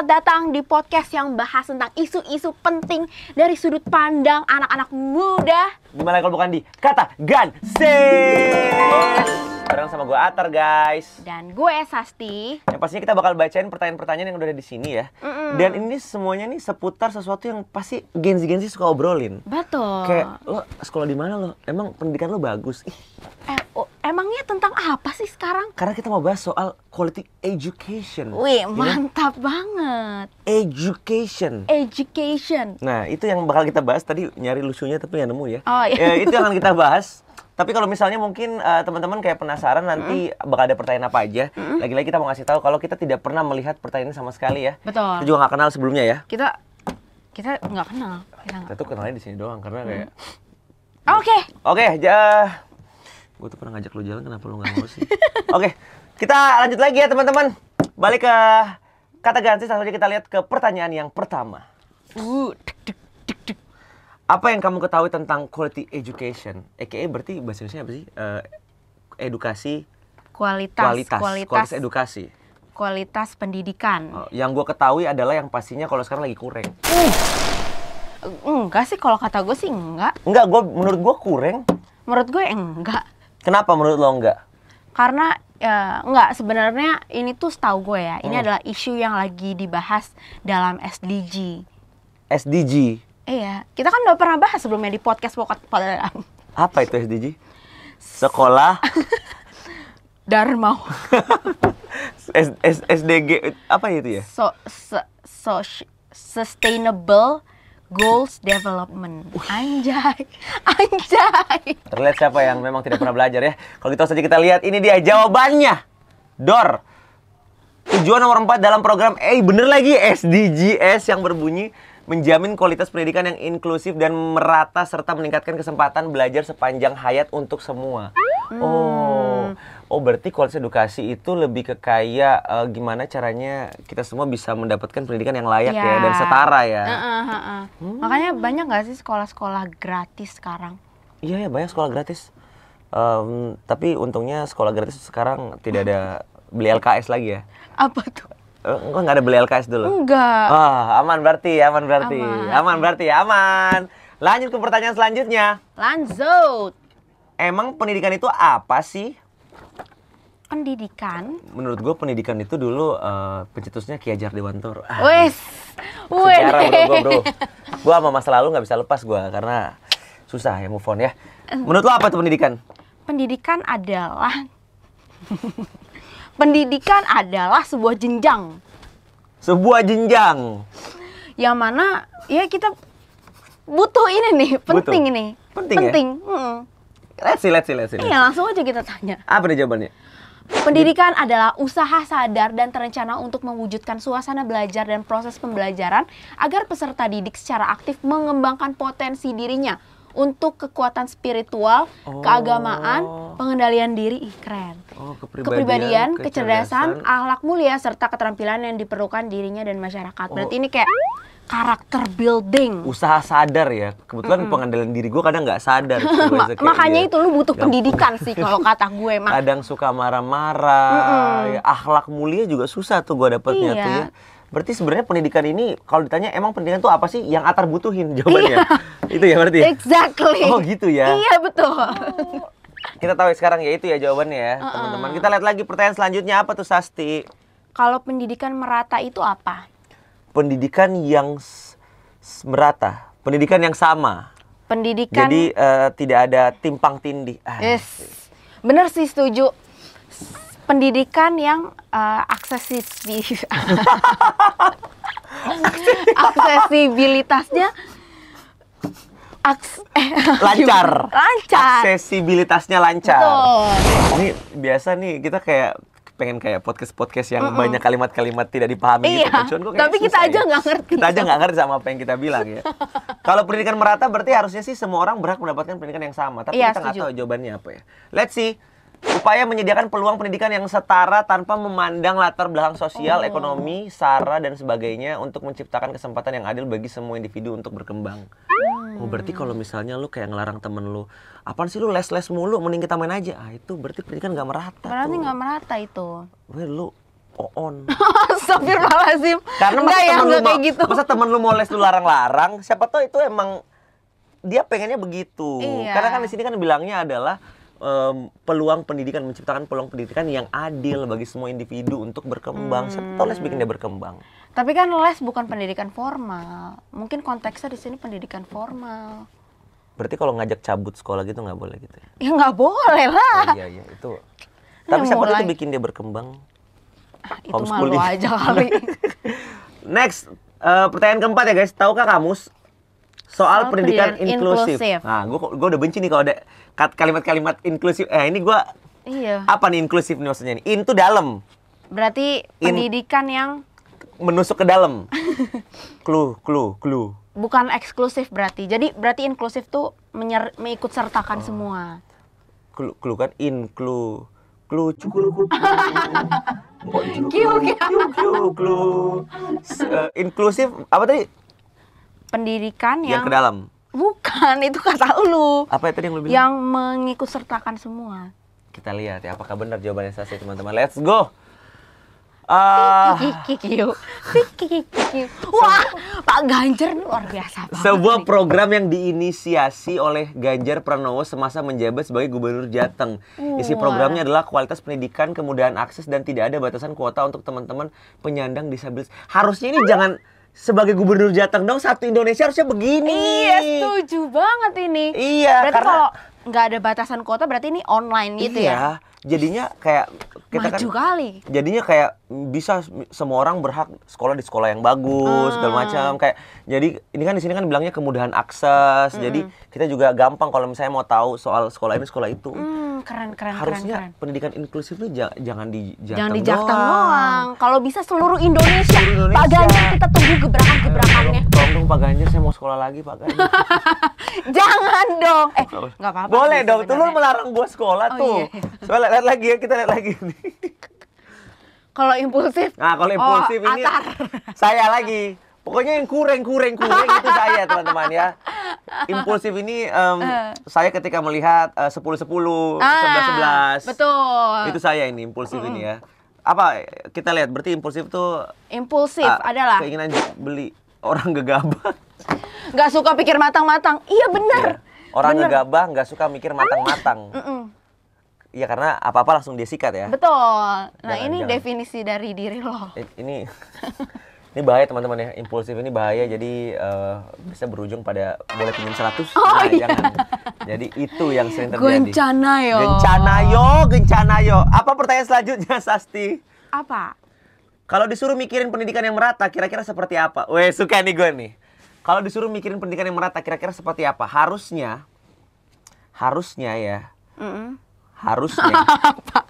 Selamat datang di podcast yang bahas tentang isu-isu penting dari sudut pandang anak-anak muda. Gimana kalau bukan di Kata Ganses? Bareng sama gue Atar, guys. Dan gue Sasti. Yang pastinya kita bakal bacain pertanyaan-pertanyaan yang udah ada di sini ya. Dan ini semuanya nih seputar sesuatu yang pasti Gen Z suka obrolin. Betul. Kayak, lo sekolah di mana lo? Emang pendidikan lo bagus? Emangnya tentang apa sih sekarang? Karena kita mau bahas soal quality education. Wih, mantap banget. Education. Nah, itu yang bakal kita bahas. Tadi nyari lucunya tapi nggak nemu ya. Oh iya. Itu yang akan kita bahas. Tapi kalau misalnya mungkin teman-teman kayak penasaran nanti bakal ada pertanyaan apa aja. Lagi-lagi kita mau ngasih tahu kalau kita tidak pernah melihat pertanyaan ini sama sekali ya. Betul. Kita juga nggak kenal sebelumnya ya. Kita nggak kenal. Kita tuh kenalnya di sini doang karena kayak. Oke. Gue tuh pernah ngajak lu jalan, kenapa lu nggak mau sih? Oke, kita lanjut lagi ya teman-teman. Balik ke Kata Ganses, langsung aja kita lihat ke pertanyaan yang pertama. Apa yang kamu ketahui tentang quality education? Berarti bahasa Indonesia apa sih? Edukasi. Kualitas edukasi. Kualitas pendidikan. Yang gue ketahui adalah yang pastinya kalau sekarang lagi kurang. Enggak sih, kalau kata gue sih enggak. Menurut gue kurang. Menurut gue enggak. Kenapa menurut lo enggak? Karena enggak, sebenarnya ini tuh setahu gue ya, ini adalah isu yang lagi dibahas dalam SDG. SDG? Iya, kita kan udah pernah bahas sebelumnya di podcast Apa itu SDG? Sekolah Dharma. SDG apa itu ya? Sustainable Goals Development. Anjay. Terlihat siapa yang memang tidak pernah belajar ya. Kalau gitu saja kita lihat, ini dia jawabannya. Dor. Tujuan nomor 4 dalam program bener lagi SDGs yang berbunyi menjamin kualitas pendidikan yang inklusif dan merata serta meningkatkan kesempatan belajar sepanjang hayat untuk semua. Berarti kualitas edukasi itu lebih ke kayak gimana caranya kita semua bisa mendapatkan pendidikan yang layak ya dan setara ya. Makanya banyak nggak sih sekolah-sekolah gratis sekarang? Iya ya, banyak sekolah gratis. Tapi untungnya sekolah gratis sekarang tidak ada beli LKS lagi ya. Apa tuh? Enggak, nggak ada beli LKS dulu? Enggak. Aman berarti. Lanjut ke pertanyaan selanjutnya. Lanjut. Emang pendidikan itu apa sih? Pendidikan? Menurut gue pendidikan itu dulu pencetusnya Ki Hajar Dewantoro. Sejarah bro. Gue sama masa lalu nggak bisa lepas gue karena susah ya move on ya. Menurut lo apa itu pendidikan? Pendidikan adalah sebuah jenjang. Sebuah jenjang. Yang mana ya kita butuh ini nih, penting ini. Penting. Let's see. Iya, langsung aja kita tanya. Apa nih jawabannya? Pendidikan adalah usaha sadar dan terencana untuk mewujudkan suasana belajar dan proses pembelajaran agar peserta didik secara aktif mengembangkan potensi dirinya untuk kekuatan spiritual, keagamaan, pengendalian diri, keren. Kepribadian, kecerdasan, akhlak mulia serta keterampilan yang diperlukan dirinya dan masyarakat. Berarti ini kayak karakter building. Usaha sadar ya. Kebetulan pengendalian diri gue kadang nggak sadar. Makanya itu lu butuh pendidikan sih kalau kata gue mah. Kadang suka marah-marah. Ya, akhlak mulia juga susah tuh gue dapetnya tuh ya. Berarti sebenarnya pendidikan ini kalau ditanya emang pendidikan itu apa sih yang Atar butuhin jawabannya? Itu ya berarti? Exactly. Oh gitu ya. Iya betul. Kita tahu sekarang ya itu ya jawabannya ya teman-teman. Kita lihat lagi pertanyaan selanjutnya apa tuh Sasti? Kalau pendidikan merata itu apa? Pendidikan yang merata, pendidikan yang sama. Pendidikan. Jadi tidak ada timpang tindih. Bener sih, setuju. Pendidikan yang aksesibilitasnya lancar. Aksesibilitasnya lancar. Betul. Ini biasa nih kita kayak pengen kayak podcast yang banyak kalimat-kalimat tidak dipahami gitu. Tapi kita aja nggak ngerti. Kita aja nggak ngerti sama apa yang kita bilang ya. Kalau pendidikan merata berarti harusnya sih semua orang berhak mendapatkan pendidikan yang sama. Tapi kita nggak tahu jawabannya apa ya. Let's see. Upaya menyediakan peluang pendidikan yang setara tanpa memandang latar belakang sosial, ekonomi, sara dan sebagainya untuk menciptakan kesempatan yang adil bagi semua individu untuk berkembang. Berarti kalau misalnya lu kayak ngelarang temen lu, apaan sih lu les-les mulu, mending kita main aja. Itu berarti pendidikan nggak merata. Berarti nggak merata itu. Lu on. Astagfirullahaladzim. Karena enggak ya, enggak kayak gitu. Masa temen lu mau les lu larang-larang, siapa tahu itu emang dia pengennya begitu. Iya. Karena kan di sini kan bilangnya adalah peluang pendidikan, menciptakan peluang pendidikan yang adil bagi semua individu untuk berkembang. Siapa tahu les bikin dia berkembang. Tapi kan les bukan pendidikan formal. Mungkin konteksnya di sini pendidikan formal. Berarti kalau ngajak cabut sekolah gitu nggak boleh gitu ya? Ya nggak boleh lah. Oh, iya itu. Tapi siapa tahu itu bikin dia berkembang. Itu malu aja kali. Next, pertanyaan keempat ya guys. Tahukah kamus soal pendidikan inklusif? Nah, gue udah benci nih kalau ada kalimat-kalimat inklusif. Ini gue apa nih inklusif nih maksudnya nih? In tuh dalam. Berarti pendidikan yang menusuk ke dalam. Clue. Bukan eksklusif berarti. Jadi berarti inklusif tuh mengikut sertakan semua. Clue kan clue. Inklusif apa tadi? Pendidikan yang ke dalam. Bukan, itu kata lu. Apa itu yang lu bilang? Yang mengikut sertakan semua. Kita lihat ya apakah benar jawabannya Sasi teman-teman. Let's go. Wah, Pak Ganjar luar biasa banget. Sebuah program yang diinisiasi oleh Ganjar Pranowo semasa menjabat sebagai Gubernur Jateng. Isi programnya adalah kualitas pendidikan, kemudahan akses, dan tidak ada batasan kuota untuk teman-teman penyandang disabilitas. Harusnya ini jangan sebagai Gubernur Jateng dong, satu Indonesia harusnya begini. Iya, setuju banget ini. Iya, berarti kalau nggak ada batasan kuota berarti ini online gitu ya? Iya, jadinya kayak kita maju kali. Jadinya kayak bisa semua orang berhak sekolah di sekolah yang bagus segala macam. Kayak jadi ini kan di sini kan bilangnya kemudahan akses. Jadi kita juga gampang kalau misalnya mau tahu soal sekolah ini sekolah itu. Keren. Harusnya pendidikan inklusif itu jangan di Jateng doang. Kalau bisa seluruh Indonesia. Pak Ganjar kita tunggu gebrakan-gebrakannya. Tolong dong Pak Ganjar, saya mau sekolah lagi Pak Ganjar. Jangan dong. Nggak apa-apa. Boleh dong, tuh lu melarang gua sekolah tuh. Soalnya lihat lagi ya, kita lihat lagi nih. Kalau impulsif. Nah, kalau impulsif ini saya lagi. Pokoknya yang kureng itu saya, teman-teman ya. Impulsif ini saya ketika melihat 10-10, 11-11. Betul. Itu saya ini impulsif ini ya. Apa kita lihat berarti impulsif tuh adalah keinginan beli orang gegabah. Nggak suka pikir matang-matang. Iya benar. Orang gegabah nggak suka mikir matang-matang. Iya karena apa-apa langsung dia sikat ya. Betul. Nah ini definisi dari diri lo. Ini bahaya teman-teman ya, impulsif ini bahaya, jadi bisa berujung pada boleh pinjam 100, jangan. Jadi itu yang sering terjadi. Gencanayo. Apa pertanyaan selanjutnya, Sasti? Apa? Kalau disuruh mikirin pendidikan yang merata, kira-kira seperti apa? Weh, suka nih gue nih. Kalau disuruh mikirin pendidikan yang merata, kira-kira seperti apa? Harusnya ya. Harusnya. Apa?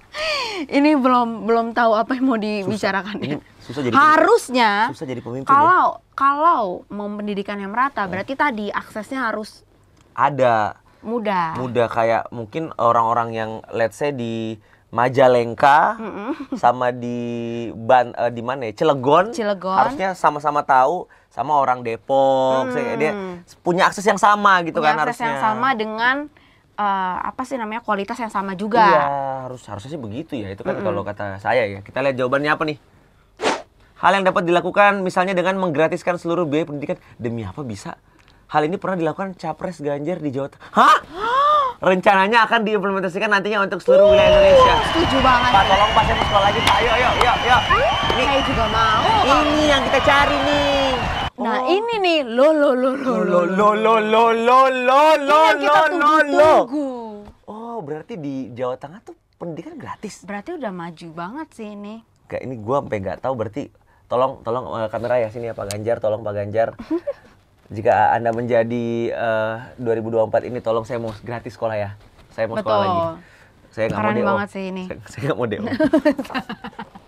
Ini belum tahu apa yang mau dibicarakan. Susah jadi harusnya susah jadi pemimpin. Kalau mau pendidikan yang merata, berarti tadi aksesnya harus ada. Mudah kayak mungkin orang-orang yang let's say di Majalengka sama di mana ya? Cilegon. Harusnya sama-sama tahu sama orang Depok. Dia punya akses yang sama gitu kan harusnya. Akses yang sama dengan kualitas yang sama juga. Iya, harusnya sih begitu ya. Itu kan kalau kata saya ya. Kita lihat jawabannya apa nih. Hal yang dapat dilakukan misalnya dengan menggratiskan seluruh biaya pendidikan. Demi apa bisa? Hal ini pernah dilakukan Capres Ganjar di Jawa Tengah. Hah? Rencananya akan diimplementasikan nantinya untuk seluruh wilayah Indonesia. Setuju banget. Pak, tolong Pak, saya mau sekolah lagi Pak. Ayo. Ini saya juga mau. Ini yang kita cari nih. Nah, ini nih. Lo. Oh, berarti di Jawa Tengah tuh pendidikan gratis. Berarti udah maju banget sih ini. Kayak ini gua sampai nggak tahu, berarti tolong kamera ya sini ya Pak Ganjar, tolong Pak Ganjar. Jika Anda menjadi 2024 ini, tolong saya mau gratis sekolah ya. Saya mau sekolah lagi. Saya nggak mau DO. Keren banget sih ini. Saya nggak mau DO.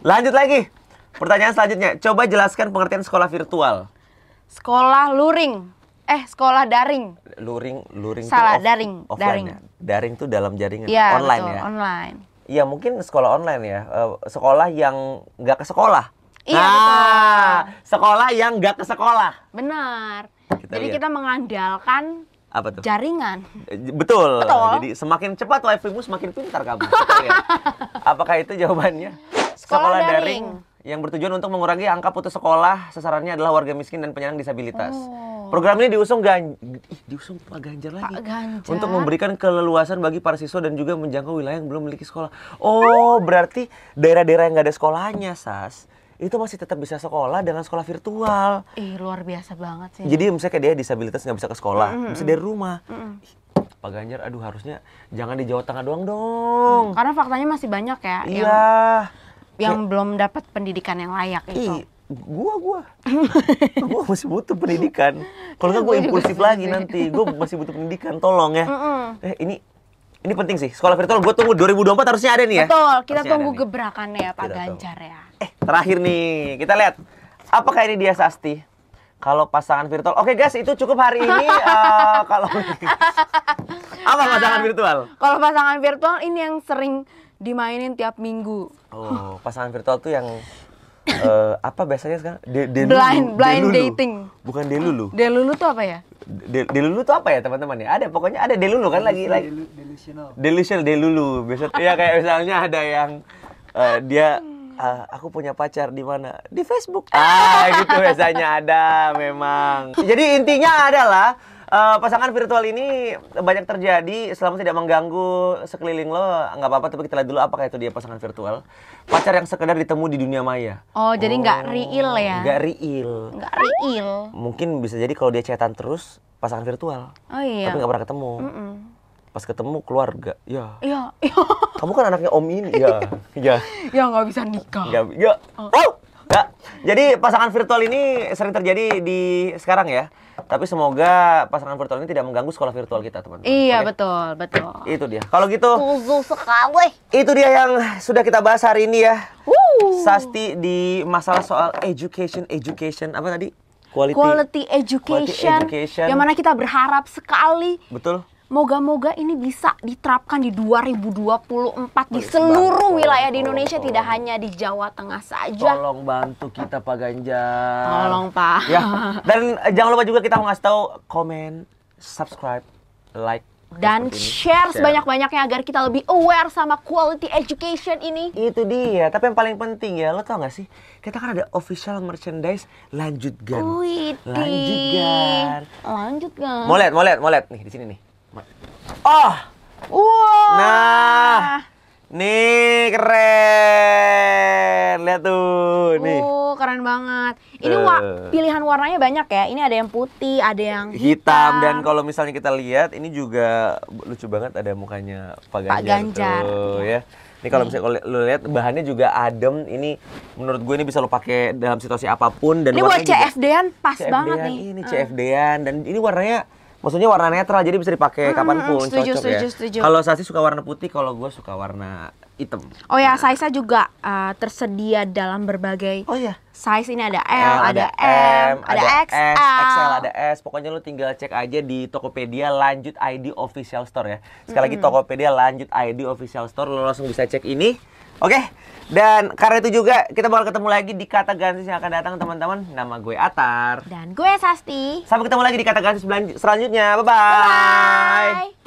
Lanjut lagi. Pertanyaan selanjutnya. Coba jelaskan pengertian sekolah virtual. Sekolah luring. Sekolah daring. Luring Salah, tuh daring. Ya? Daring tuh dalam jaringan. Ya, online betul, ya? Online. Iya, mungkin sekolah online ya. Sekolah yang nggak ke sekolah. Iya, betul. Sekolah yang nggak ke sekolah. Benar. Jadi kita mengandalkan apa tuh? Jaringan. Betul. Jadi semakin cepat wifi-mu semakin pintar kamu. Apakah itu jawabannya? Sekolah daring. yang bertujuan untuk mengurangi angka putus sekolah. Sasarannya adalah warga miskin dan penyandang disabilitas. Oh. Program ini diusung Pak Ganjar lagi. Pak Ganjar. Untuk memberikan keleluasan bagi para siswa dan juga menjangkau wilayah yang belum memiliki sekolah. Oh, berarti daerah-daerah yang nggak ada sekolahnya, Sas, itu masih tetap bisa sekolah dengan sekolah virtual. Luar biasa banget sih. Jadi misalnya kayak dia disabilitas nggak bisa ke sekolah, bisa dari rumah. Pak Ganjar, aduh harusnya jangan di Jawa Tengah doang dong. Karena faktanya masih banyak ya Iya. yang belum dapat pendidikan yang layak itu. Gua masih butuh pendidikan. Kalau nggak gue impulsif lagi nanti. Gue masih butuh pendidikan, tolong ya. Ini penting sih. Sekolah virtual gue tunggu 2024 harusnya ada nih ya. Betul, kita Harusnya tunggu ada gebrakannya ya Pak Ganjar ya. Terakhir nih, kita lihat apakah ini dia, Sasti? Kalau pasangan virtual, oke guys, itu cukup hari ini. Kalau apa pasangan virtual? Kalau pasangan virtual ini yang sering dimainin tiap minggu. Oh, pasangan virtual tuh yang apa biasanya sekarang? Blind dating. Bukan delulu. Delulu tuh apa ya? Delulu tuh apa ya teman-teman ya? Ada pokoknya ada delulu kan lagi. Delusional delulu. Biasa ya kayak misalnya ada yang dia aku punya pacar di mana? Di Facebook. Gitu biasanya ada memang. Jadi intinya adalah pasangan virtual ini banyak terjadi selama tidak mengganggu sekeliling lo, nggak apa-apa. Tapi kita lihat dulu apakah itu dia pasangan virtual. Pacar yang sekedar ditemu di dunia maya. Oh, jadi nggak real ya? Nggak real. Nggak real. Mungkin bisa jadi kalau dia chatan terus, pasangan virtual. Oh iya. Tapi nggak pernah ketemu. Pas ketemu keluarga, ya. Iya. Kamu kan anaknya om ini, ya. Ya nggak bisa nikah. Ya. Jadi pasangan virtual ini sering terjadi di sekarang ya. Tapi semoga pasangan virtual ini tidak mengganggu sekolah virtual kita, teman-teman. Iya, Oke? betul. Itu dia. Kalau gitu, Tujuh sekali. itu dia yang sudah kita bahas hari ini ya. Sasti di masalah soal education apa tadi? Quality education. Yang mana kita berharap sekali. Betul. Moga-moga ini bisa diterapkan di 2024 di seluruh wilayah di Indonesia, tidak hanya di Jawa Tengah saja. Tolong bantu kita Pak Ganjar. Tolong Pak. Ya. Dan jangan lupa juga kita mau ngasih tahu komen, subscribe, like dan share sebanyak-banyaknya agar kita lebih aware sama quality education ini. Itu dia. Tapi yang paling penting ya, lo tau gak sih? Kita kan ada official merchandise Lanjut Gan. Lanjut Gan. Mau lihat nih di sini nih. Oh. Wah. Nah. Nih keren. Lihat tuh nih. Keren banget. Ini pilihan warnanya banyak ya. Ini ada yang putih, ada yang hitam. Dan kalau misalnya kita lihat, ini juga lucu banget, ada mukanya Pak Ganjar. Tuh, ya. Ini kalau misalnya lo lihat bahannya juga adem. Ini menurut gue ini bisa lo pakai dalam situasi apapun. Dan ini buat CFD-an pas banget nih. Ini CFD-an dan ini warnanya, maksudnya warna netral, jadi bisa dipakai kapanpun. Setuju. Kalau Sasi suka warna putih, kalau gue suka warna hitam. Oh ya, size-nya juga tersedia dalam berbagai size. Ini ada L, ada M, ada XL, ada S. Pokoknya lu tinggal cek aja di Tokopedia Lanjut ID Official Store ya. Sekali lagi Tokopedia Lanjut ID Official Store, lu langsung bisa cek ini. Oke, dan karena itu juga kita bakal ketemu lagi di Kata Gansis yang akan datang, teman-teman. Nama gue Atar. Dan gue Sasti. Sampai ketemu lagi di Kata Gansis selanjutnya. Bye-bye.